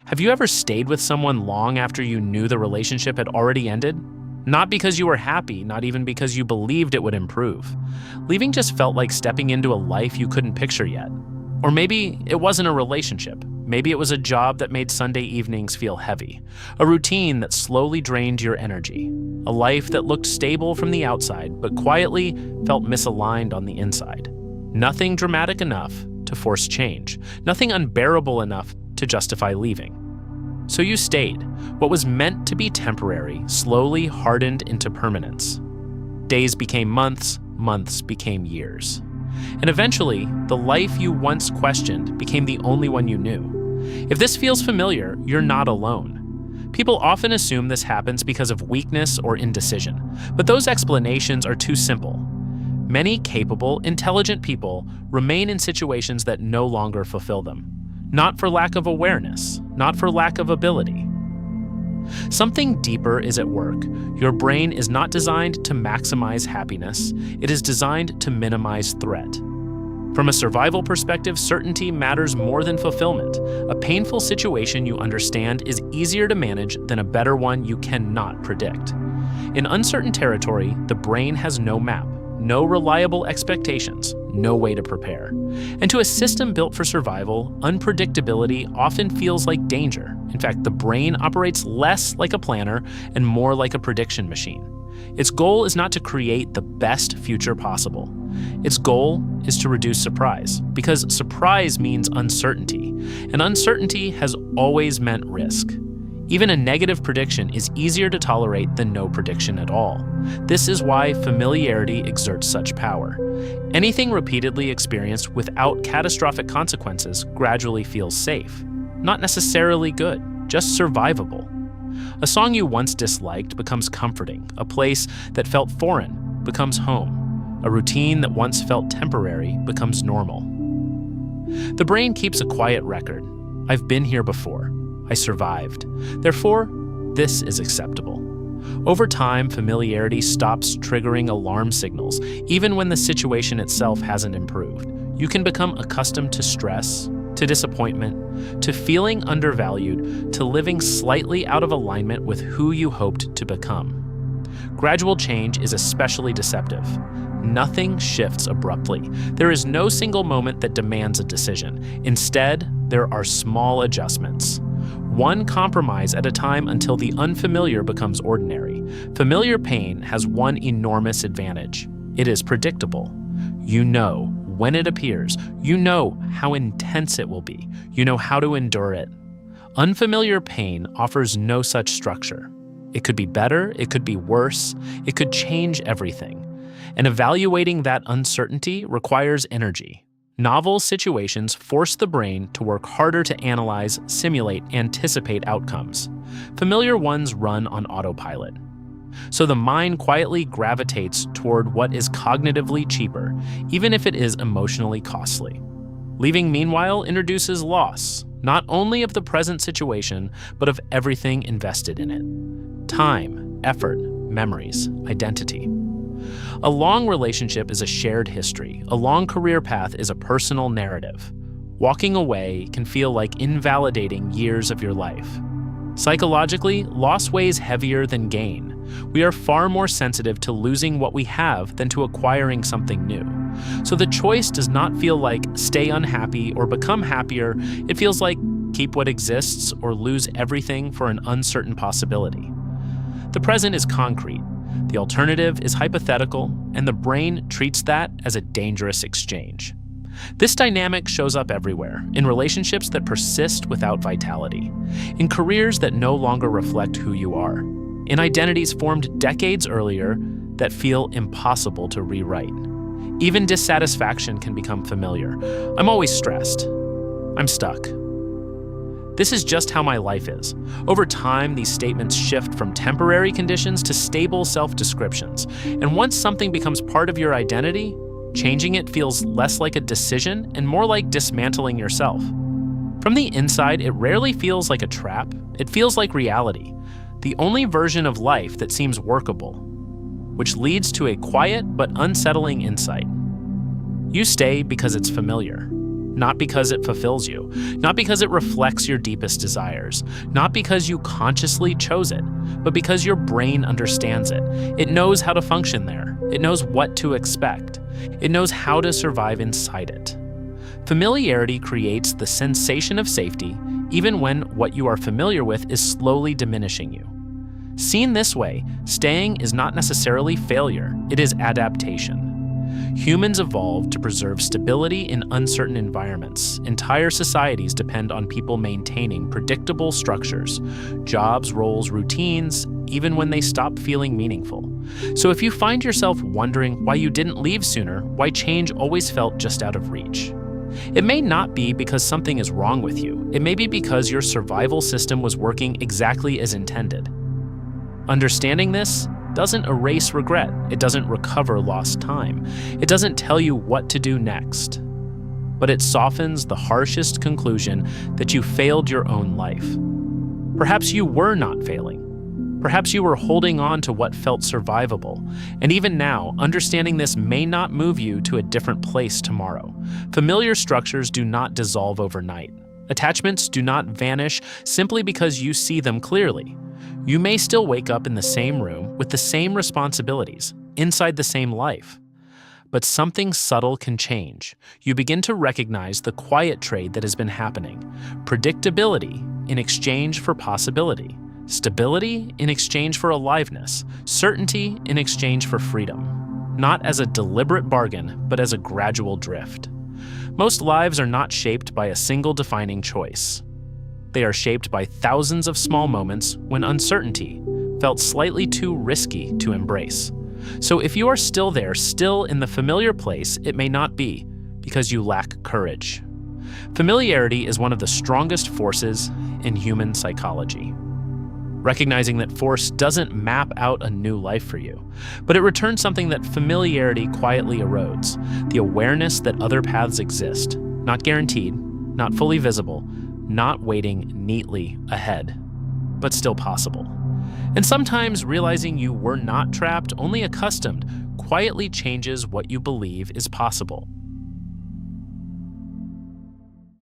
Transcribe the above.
Have you ever stayed with someone long after you knew the relationship had already ended? Not because you were happy, not even because you believed it would improve. Leaving just felt like stepping into a life you couldn't picture yet. Or maybe it wasn't a relationship. Maybe it was a job that made Sunday evenings feel heavy, a routine that slowly drained your energy, a life that looked stable from the outside but quietly felt misaligned on the inside. Nothing dramatic enough to force change, nothing unbearable enough to justify leaving. So you stayed. What was meant to be temporary slowly hardened into permanence. Days became months, months became years. And eventually, the life you once questioned became the only one you knew. If this feels familiar, you're not alone. People often assume this happens because of weakness or indecision, but those explanations are too simple. Many capable, intelligent people remain in situations that no longer fulfill them. Not for lack of awareness, not for lack of ability. Something deeper is at work. Your brain is not designed to maximize happiness. It is designed to minimize threat. From a survival perspective, certainty matters more than fulfillment. A painful situation you understand is easier to manage than a better one you cannot predict. In uncertain territory, the brain has no map, no reliable expectations, no way to prepare. And to a system built for survival, unpredictability often feels like danger. In fact, the brain operates less like a planner and more like a prediction machine. Its goal is not to create the best future possible. Its goal is to reduce surprise, because surprise means uncertainty, and uncertainty has always meant risk. Even a negative prediction is easier to tolerate than no prediction at all. This is why familiarity exerts such power. Anything repeatedly experienced without catastrophic consequences gradually feels safe. Not necessarily good, just survivable. A song you once disliked becomes comforting. A place that felt foreign becomes home. A routine that once felt temporary becomes normal. The brain keeps a quiet record. I've been here before. I survived. Therefore, this is acceptable. Over time, familiarity stops triggering alarm signals, even when the situation itself hasn't improved. You can become accustomed to stress, to disappointment, to feeling undervalued, to living slightly out of alignment with who you hoped to become. Gradual change is especially deceptive. Nothing shifts abruptly. There is no single moment that demands a decision. Instead, there are small adjustments. One compromise at a time until the unfamiliar becomes ordinary. Familiar pain has one enormous advantage. It is predictable. You know when it appears. You know how intense it will be. You know how to endure it. Unfamiliar pain offers no such structure. It could be better, it could be worse, it could change everything. And evaluating that uncertainty requires energy. Novel situations force the brain to work harder to analyze, simulate, anticipate outcomes. Familiar ones run on autopilot. So the mind quietly gravitates toward what is cognitively cheaper, even if it is emotionally costly. Leaving, meanwhile, introduces loss, not only of the present situation, but of everything invested in it. Time, effort, memories, identity. A long relationship is a shared history. A long career path is a personal narrative. Walking away can feel like invalidating years of your life. Psychologically, loss weighs heavier than gain. We are far more sensitive to losing what we have than to acquiring something new. So the choice does not feel like stay unhappy or become happier. It feels like keep what exists or lose everything for an uncertain possibility. The present is concrete. The alternative is hypothetical, and the brain treats that as a dangerous exchange. This dynamic shows up everywhere, in relationships that persist without vitality, in careers that no longer reflect who you are, in identities formed decades earlier that feel impossible to rewrite. Even dissatisfaction can become familiar. I'm always stressed. I'm stuck. This is just how my life is. Over time, these statements shift from temporary conditions to stable self-descriptions. And once something becomes part of your identity, changing it feels less like a decision and more like dismantling yourself. From the inside, it rarely feels like a trap. It feels like reality, the only version of life that seems workable, which leads to a quiet but unsettling insight. You stay because it's familiar, not because it fulfills you, not because it reflects your deepest desires, not because you consciously chose it, but because your brain understands it. It knows how to function there. It knows what to expect. It knows how to survive inside it. Familiarity creates the sensation of safety, even when what you are familiar with is slowly diminishing you. Seen this way, staying is not necessarily failure, it is adaptation. Humans evolved to preserve stability in uncertain environments. Entire societies depend on people maintaining predictable structures, jobs, roles, routines, even when they stop feeling meaningful. So if you find yourself wondering why you didn't leave sooner, why change always felt just out of reach, it may not be because something is wrong with you. It may be because your survival system was working exactly as intended. Understanding this doesn't erase regret. It doesn't recover lost time. It doesn't tell you what to do next. But it softens the harshest conclusion that you failed your own life. Perhaps you were not failing. Perhaps you were holding on to what felt survivable. And even now, understanding this may not move you to a different place tomorrow. Familiar structures do not dissolve overnight. Attachments do not vanish simply because you see them clearly. You may still wake up in the same room with the same responsibilities, inside the same life. But something subtle can change. You begin to recognize the quiet trade that has been happening. Predictability in exchange for possibility. Stability in exchange for aliveness. Certainty in exchange for freedom. Not as a deliberate bargain, but as a gradual drift. Most lives are not shaped by a single defining choice. They are shaped by thousands of small moments when uncertainty felt slightly too risky to embrace. So if you are still there, still in the familiar place, it may not be because you lack courage. Familiarity is one of the strongest forces in human psychology. Recognizing that force doesn't map out a new life for you, but it returns something that familiarity quietly erodes, the awareness that other paths exist, not guaranteed, not fully visible, not waiting neatly ahead, but still possible. And sometimes realizing you were not trapped, only accustomed, quietly changes what you believe is possible.